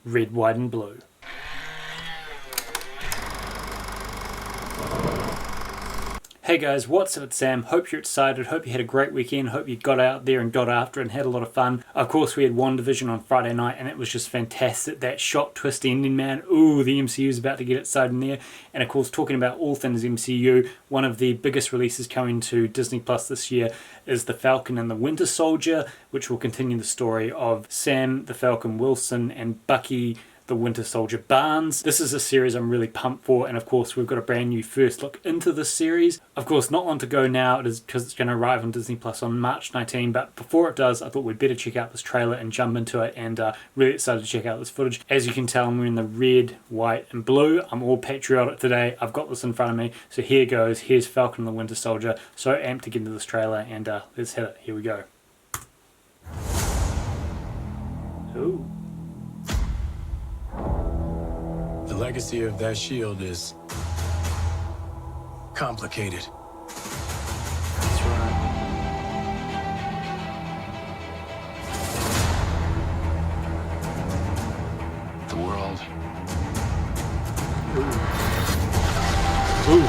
red, white and blue. Hey guys, what's up? It's Sam. Hope you're excited. Hope you had a great weekend. Hope you got out there and got after it and had a lot of fun. Of course, we had WandaVision on Friday night and it was just fantastic. That shot twist ending, man. Ooh, the MCU is about to get excited in there. And of course, talking about all things MCU, one of the biggest releases coming to Disney Plus this year is The Falcon and the Winter Soldier, which will continue the story of Sam the Falcon Wilson and Bucky the Winter Soldier Barnes. This is a series I'm really pumped for, and of course we've got a brand new first look into this series. Of course, not long to go now, it is because it's going to arrive on Disney Plus on March 19, but before it does, I thought we'd better check out this trailer and jump into it, and really excited to check out this footage. As you can tell, I'm wearing the red, white and blue. I'm all patriotic today. I've got this in front of me, so here goes. Here's Falcon and the Winter Soldier. So amped to get into this trailer, and let's hit it. Here we go. Ooh. The legacy of that shield is complicated. That's right. The world. Ooh.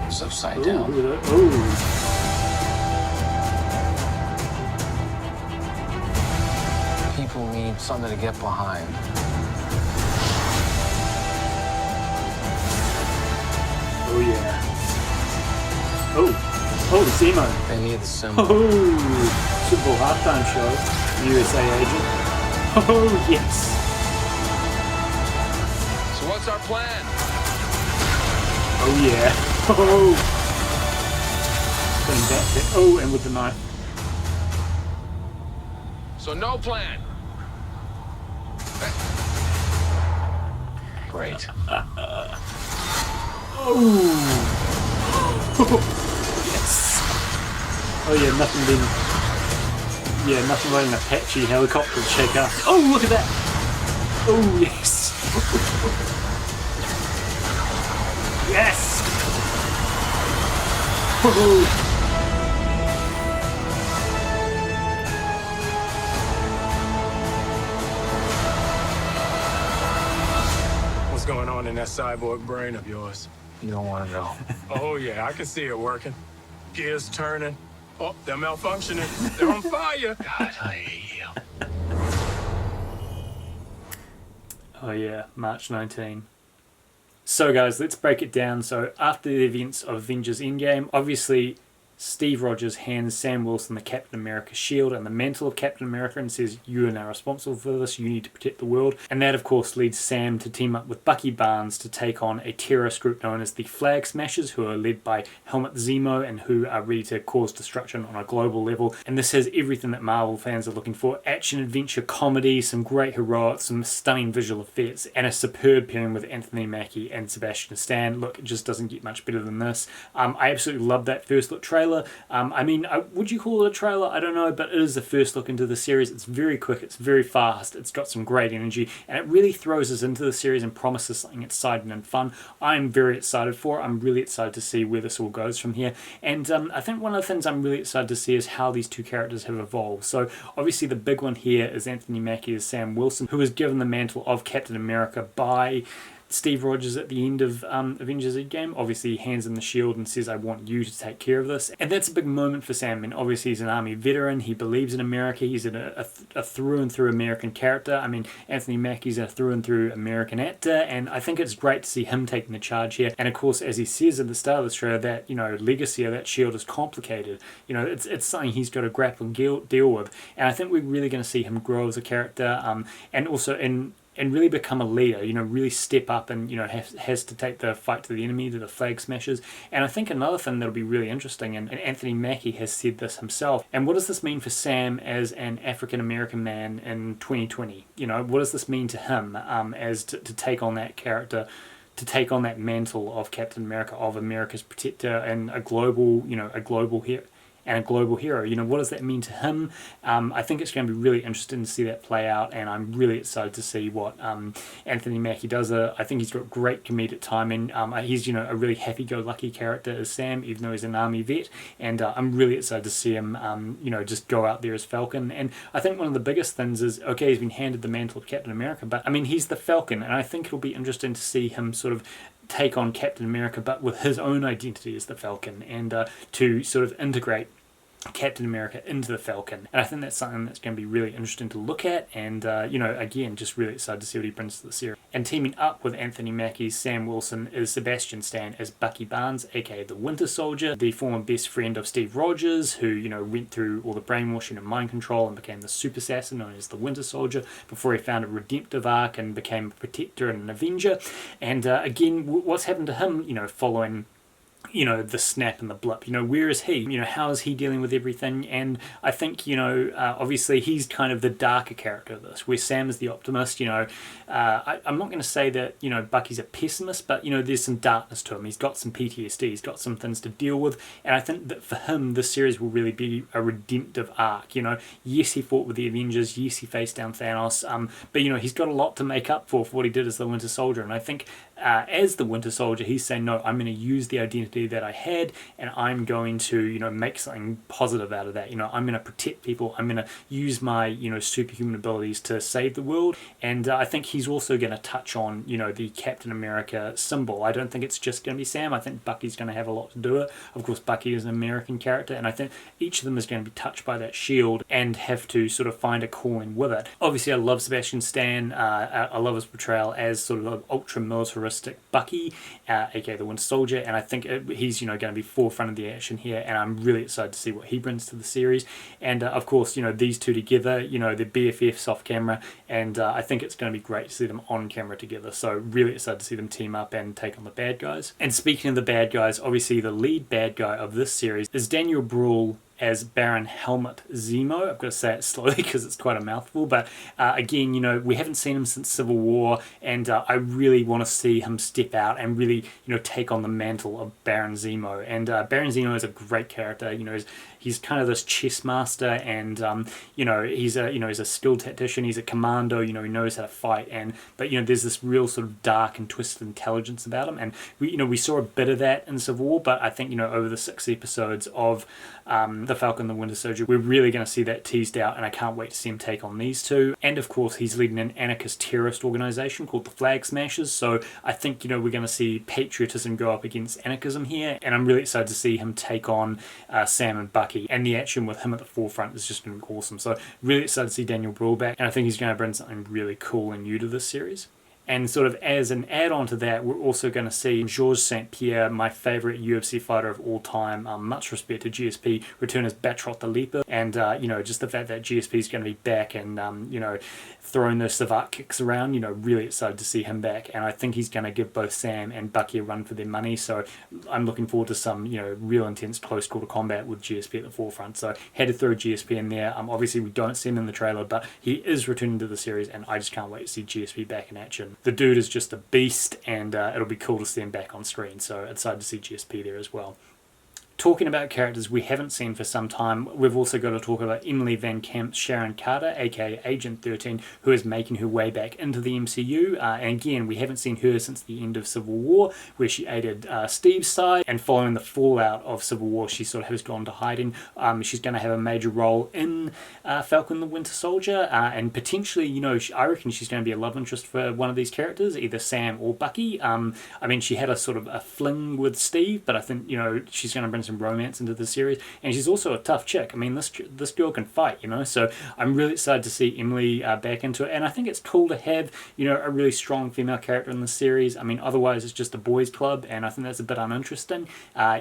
Is upside down. down. Ooh. People need something to get behind. Oh yeah. Oh Zemo. They need the symbol. Oh, Super Bowl halftime show. USA agent. Oh yes. So what's our plan? Oh yeah. Oh. Putting that bit. Oh, and with the knife. So no plan. Great. Oh. Yes. Oh yeah, nothing like an Apache helicopter to check out. Oh, look at that. Oh yes. Yes. Oh. What's going on in that cyborg brain of yours? You don't want to know. Oh, yeah, I can see it working. Gears turning. Oh, they're malfunctioning. They're on fire. God, I hate you. Oh yeah, March 19. So guys, let's break it down. So after the events of Avengers Endgame, obviously Steve Rogers hands Sam Wilson the Captain America shield and the mantle of Captain America and says, you are now responsible for this, you need to protect the world. And that of course leads Sam to team up with Bucky Barnes to take on a terrorist group known as the Flag Smashers, who are led by Helmut Zemo and who are ready to cause destruction on a global level. And this has everything that Marvel fans are looking for: action, adventure, comedy, some great heroics, some stunning visual effects, and a superb pairing with Anthony Mackie and Sebastian Stan. Look, it just doesn't get much better than this. I absolutely love that first look trailer. I mean, would you call it a trailer? I don't know, but it is the first look into the series. It's very quick, it's very fast, it's got some great energy, and it really throws us into the series and promises something exciting and fun. I'm very excited for it. I'm really excited to see where this all goes from here. And I think one of the things I'm really excited to see is how these two characters have evolved. So obviously the big one here is Anthony Mackie as Sam Wilson, who was given the mantle of Captain America by Steve Rogers at the end of Avengers Endgame. Obviously he hands him the shield and says, I want you to take care of this. And that's a big moment for Sam. And obviously he's an army veteran. He believes in America. He's a through and through American character. I mean, Anthony Mackie's a through and through American actor. And I think it's great to see him taking the charge here. And of course, as he says at the start of the trailer, that, you know, legacy of that shield is complicated. You know, it's something he's got to grapple and deal with. And I think we're really going to see him grow as a character. And also and really become a leader, you know, really step up and, you know, has to take the fight to the enemy, to the Flag Smashers. And I think another thing that'll be really interesting, and Anthony Mackie has said this himself, and what does this mean for Sam as an African-American man in 2020? You know, what does this mean to him as to take on that character, to take on that mantle of Captain America, of America's protector, and a global, you know, a global and a global hero. You know, what does that mean to him? I think it's going to be really interesting to see that play out, and I'm really excited to see what Anthony Mackie does. I think he's got great comedic timing. He's, you know, a really happy-go-lucky character as Sam, even though he's an army vet, and I'm really excited to see him, you know, just go out there as Falcon. And I think one of the biggest things is, okay, he's been handed the mantle of Captain America, but I mean, he's the Falcon, and I think it'll be interesting to see him sort of take on Captain America, but with his own identity as the Falcon, and to sort of integrate Captain America into the Falcon. And I think that's something that's going to be really interesting to look at, and you know, again, just really excited to see what he brings to the series. And teaming up with Anthony Mackie's Sam Wilson is Sebastian Stan as Bucky Barnes, aka the Winter Soldier, the former best friend of Steve Rogers, who, you know, went through all the brainwashing and mind control and became the super assassin known as the Winter Soldier before he found a redemptive arc and became a protector and an avenger. And again, what's happened to him, you know, following, you know, the snap and the blip? You know, where is he? You know, how is he dealing with everything? And I think, you know, obviously he's kind of the darker character of this, where Sam is the optimist. You know, I'm not going to say that, you know, Bucky's a pessimist, but, you know, there's some darkness to him. He's got some PTSD. He's got some things to deal with. And I think that for him, this series will really be a redemptive arc. You know, yes, he fought with the Avengers. Yes, he faced down Thanos. But, you know, he's got a lot to make up for what he did as the Winter Soldier. And I think as the Winter Soldier, he's saying, no, I'm going to use the identity that I had, and I'm going to, you know, make something positive out of that. You know, I'm going to protect people. I'm going to use my, you know, superhuman abilities to save the world. And I think he's also going to touch on, you know, the Captain America symbol. I don't think it's just going to be Sam. I think Bucky's going to have a lot to do it. Of course, Bucky is an American character, and I think each of them is going to be touched by that shield and have to sort of find a calling with it. Obviously, I love Sebastian Stan. I love his portrayal as sort of an ultra-militaristic Bucky, aka the Winter Soldier, and I think he's, you know, going to be forefront of the action here, and I'm really excited to see what he brings to the series. And of course, you know, these two together, you know, they're BFFs off camera, and I think it's going to be great to see them on camera together. So really excited to see them team up and take on the bad guys. And speaking of the bad guys, obviously the lead bad guy of this series is Daniel Bruhl as Baron Helmut Zemo. I've got to say it slowly because it's quite a mouthful, but again, you know, we haven't seen him since Civil War, and I really want to see him step out and really, you know, take on the mantle of Baron Zemo. And Baron Zemo is a great character. You know, he's kind of this chess master, and you know, he's a skilled tactician. He's a commando. You know, he knows how to fight, but you know, there's this real sort of dark and twisted intelligence about him, and we saw a bit of that in Civil War, but I think, you know, over the 6 episodes of the Falcon and the Winter Soldier, we're really going to see that teased out, and I can't wait to see him take on these two. And of course, he's leading an anarchist terrorist organization called the Flag Smashers, so I think, you know, we're going to see patriotism go up against anarchism here, and I'm really excited to see him take on Sam and Bucky, and the action with him at the forefront is just going to be awesome. So really excited to see Daniel Bruhl back, and I think he's going to bring something really cool and new to this series. And sort of as an add-on to that, we're also going to see Georges St. Pierre, my favourite UFC fighter of all time, much respect to GSP, return as Batrot the Leaper. And, you know, just the fact that GSP is going to be back and, you know, throwing those savate kicks around, you know, really excited to see him back. And I think he's going to give both Sam and Bucky a run for their money. So I'm looking forward to some, you know, real intense close quarter combat with GSP at the forefront. So had to throw GSP in there. Obviously, we don't see him in the trailer, but he is returning to the series, and I just can't wait to see GSP back in action. The dude is just a beast, and it'll be cool to see him back on screen, so excited to see GSP there as well. Talking about characters we haven't seen for some time, we've also got to talk about Emily Van Camp's Sharon Carter, aka Agent 13, who is making her way back into the MCU. And again, we haven't seen her since the end of Civil War, where she aided Steve's side, and following the fallout of Civil War, she sort of has gone to hiding. She's going to have a major role in Falcon and the Winter Soldier, and potentially, you know, I reckon she's going to be a love interest for one of these characters, either Sam or Bucky. I mean, she had a sort of a fling with Steve, but I think, you know, she's going to bring some romance into the series, and she's also a tough chick. I mean, this girl can fight, you know, so I'm really excited to see Emily back into it, and I think it's cool to have, you know, a really strong female character in the series. I mean, otherwise it's just a boys club, and I think that's a bit uninteresting.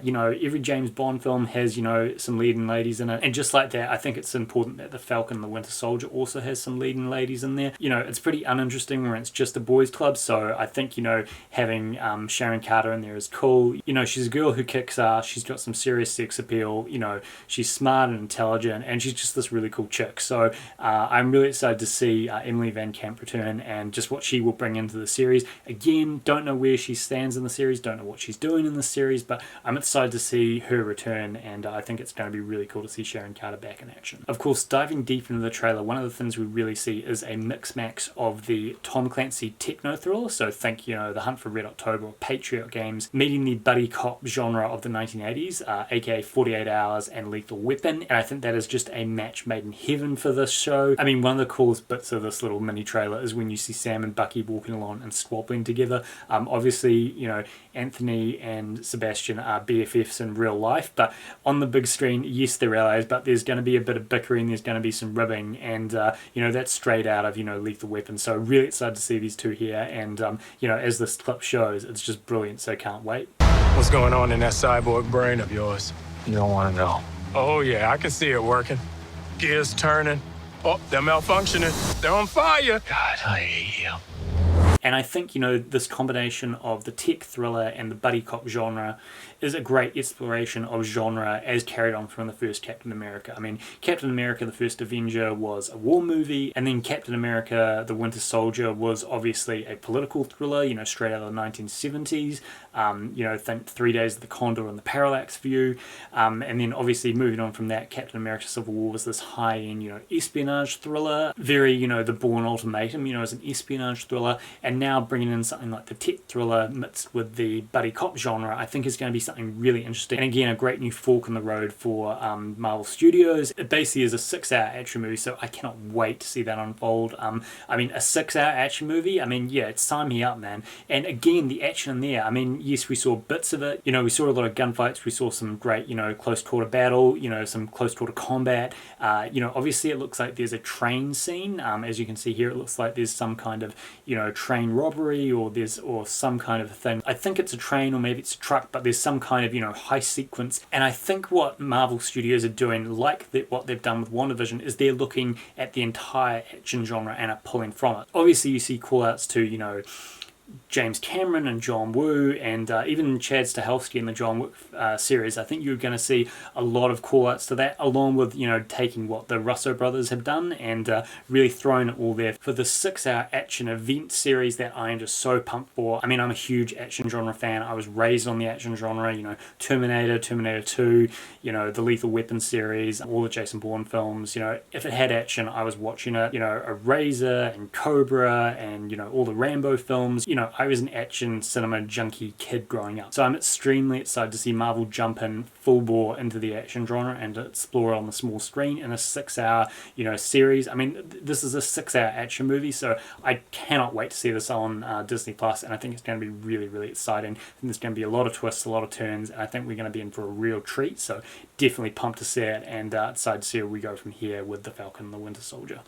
You know, every James Bond film has, you know, some leading ladies in it, and just like that, I think it's important that the Falcon and the Winter Soldier also has some leading ladies in there. You know, it's pretty uninteresting when it's just a boys club, so I think, you know, having Sharon Carter in there is cool. You know, she's a girl who kicks ass, she's got some serious sex appeal. You know, she's smart and intelligent, and she's just this really cool chick. So I'm really excited to see Emily Van Camp return and just what she will bring into the series. Again, don't know where she stands in the series, don't know what she's doing in the series, but I'm excited to see her return, and I think it's going to be really cool to see Sharon Carter back in action. Of course, diving deep into the trailer, one of the things we really see is a mix-max of the Tom Clancy techno thriller, so think, you know, The Hunt for Red October or Patriot games, meeting the buddy cop genre of the 1980s, aka 48 Hours and Lethal Weapon, and I think that is just a match made in heaven for this show. I mean, one of the coolest bits of this little mini trailer is when you see Sam and Bucky walking along and squabbling together. Obviously, you know, Anthony and Sebastian are BFFs in real life, but on the big screen, yes, they're allies, but there's going to be a bit of bickering, there's going to be some ribbing, and you know, that's straight out of, you know, Lethal Weapon. So really excited to see these two here, and you know, as this clip shows, it's just brilliant, so can't wait. What's going on in that cyborg brain of yours? You don't want to know. Oh yeah, I can see it working. Gears turning. Oh, they're malfunctioning. They're on fire. God, I hate you. And I think, you know, this combination of the tech thriller and the buddy cop genre is a great exploration of genre as carried on from the first Captain America. I mean, Captain America, the First Avenger was a war movie, and then Captain America, the Winter Soldier was obviously a political thriller, you know, straight out of the 1970s. You know, think 3 Days of the Condor and the Parallax View. And then obviously moving on from that, Captain America Civil War was this high-end, you know, espionage thriller. Very, you know, The Bourne Ultimatum, you know, as an espionage thriller. And now bringing in something like the tech thriller mixed with the buddy cop genre, I think is going to be something really interesting. And again, a great new fork in the road for Marvel Studios. It basically is a 6-hour action movie, so I cannot wait to see that unfold. I mean, a 6-hour action movie, I mean, yeah, sign me up, man. And again, the action in there, I mean, yes, we saw bits of it. You know, we saw a lot of gunfights. We saw some great, you know, close quarter battle, you know, some close quarter combat. You know, obviously it looks like there's a train scene. As you can see here, it looks like there's some kind of, you know, train robbery or some kind of thing. I think it's a train or maybe it's a truck, but there's some kind of, you know, heist sequence. And I think what Marvel Studios are doing, like what they've done with WandaVision, is they're looking at the entire action genre and are pulling from it. Obviously you see call-outs to, you know, James Cameron and John Woo and even Chad Stahelski in the John Wick series. I think you're going to see a lot of call-outs to that, along with, you know, taking what the Russo brothers have done and really throwing it all there for the 6-hour action event series that I am just so pumped for. I mean, I'm a huge action genre fan. I was raised on the action genre, you know, Terminator, Terminator 2, you know, the Lethal Weapon series, all the Jason Bourne films. You know, if it had action, I was watching it. You know, a Razor and Cobra and, you know, all the Rambo films. You know, I was an action cinema junkie kid growing up. So I'm extremely excited to see Marvel jump in full bore into the action genre and to explore it on the small screen in a 6-hour, you know, series. I mean, this is a 6-hour action movie, so I cannot wait to see this on Disney Plus, and I think it's going to be really, really exciting. I think there's going to be a lot of twists, a lot of turns, and I think we're going to be in for a real treat, so definitely pumped to see it, and excited to see where we go from here with the Falcon and the Winter Soldier.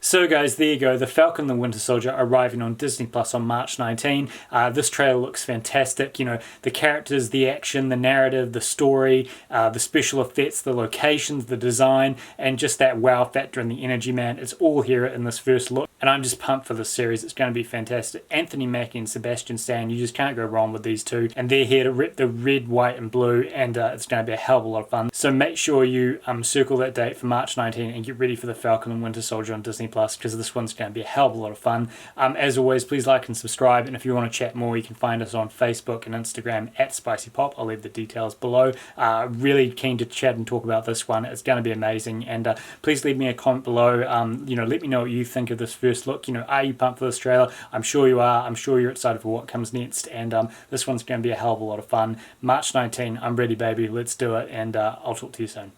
So guys, there you go, The Falcon and the Winter Soldier arriving on Disney Plus on March 19. This trailer looks fantastic. You know, the characters, the action, the narrative, the story, the special effects, the locations, the design, and just that wow factor and the energy, man. It's all here in this first look. And I'm just pumped for this series. It's going to be fantastic. Anthony Mackie and Sebastian Stan, you just can't go wrong with these two. And they're here to rip the red, white, and blue, and it's going to be a hell of a lot of fun. So make sure you circle that date for March 19 and get ready for The Falcon and Winter Soldier on Disney Plus, because this one's going to be a hell of a lot of fun. As always, please like and subscribe, and if you want to chat more, you can find us on Facebook and Instagram at SpicyPulp. I'll leave the details below. Really keen to chat and talk about this one. It's going to be amazing, and please leave me a comment below. You know, let me know what you think of this first look. You know, are you pumped for this trailer? I'm sure you are. I'm sure you're excited for what comes next, and this one's going to be a hell of a lot of fun. March 19, I'm ready, baby. Let's do it, and I'll talk to you soon.